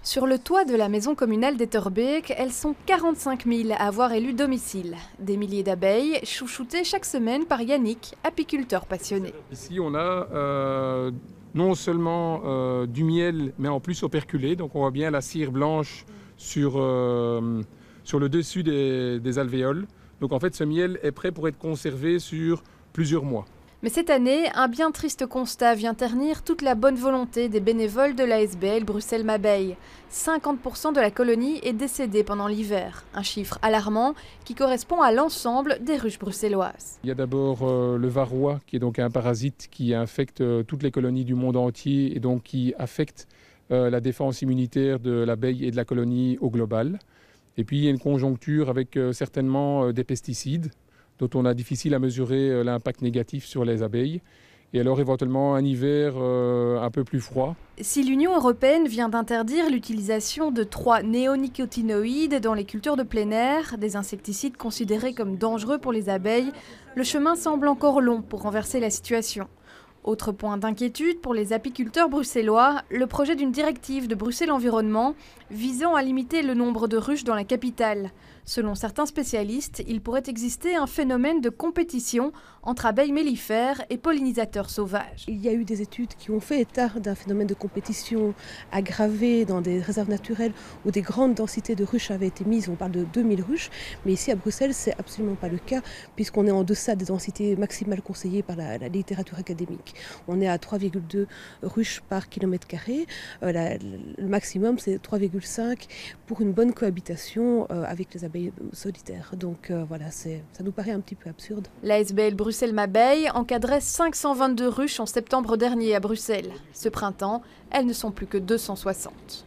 Sur le toit de la maison communale d'Etterbeek, elles sont 45 000 à avoir élu domicile. Des milliers d'abeilles, chouchoutées chaque semaine par Yannick, apiculteur passionné. Ici, on a non seulement du miel, mais en plus operculé. Donc on voit bien la cire blanche sur le dessus des alvéoles. Donc en fait, ce miel est prêt pour être conservé sur plusieurs mois. Mais cette année, un bien triste constat vient ternir toute la bonne volonté des bénévoles de l'ASBL Bruxelles-Mabeille. 50% de la colonie est décédée pendant l'hiver, un chiffre alarmant qui correspond à l'ensemble des ruches bruxelloises. Il y a d'abord le varroa, qui est donc un parasite qui infecte toutes les colonies du monde entier et donc qui affecte la défense immunitaire de l'abeille et de la colonie au global. Et puis il y a une conjoncture avec certainement des pesticides, dont on a difficile à mesurer l'impact négatif sur les abeilles. Et alors éventuellement un hiver un peu plus froid. Si l'Union européenne vient d'interdire l'utilisation de 3 néonicotinoïdes dans les cultures de plein air, des insecticides considérés comme dangereux pour les abeilles, le chemin semble encore long pour renverser la situation. Autre point d'inquiétude pour les apiculteurs bruxellois, le projet d'une directive de Bruxelles Environnement visant à limiter le nombre de ruches dans la capitale. Selon certains spécialistes, il pourrait exister un phénomène de compétition entre abeilles mellifères et pollinisateurs sauvages. Il y a eu des études qui ont fait état d'un phénomène de compétition aggravé dans des réserves naturelles où des grandes densités de ruches avaient été mises. On parle de 2000 ruches, mais ici à Bruxelles, c'est absolument pas le cas puisqu'on est en deçà des densités maximales conseillées par la littérature académique. On est à 3,2 ruches par kilomètre carré. Le maximum, c'est 3,5 pour une bonne cohabitation avec les abeilles solitaires. Donc voilà, ça nous paraît un petit peu absurde. L'ASBL Bruxelles-Mabeille encadrait 522 ruches en septembre dernier à Bruxelles. Ce printemps, elles ne sont plus que 260.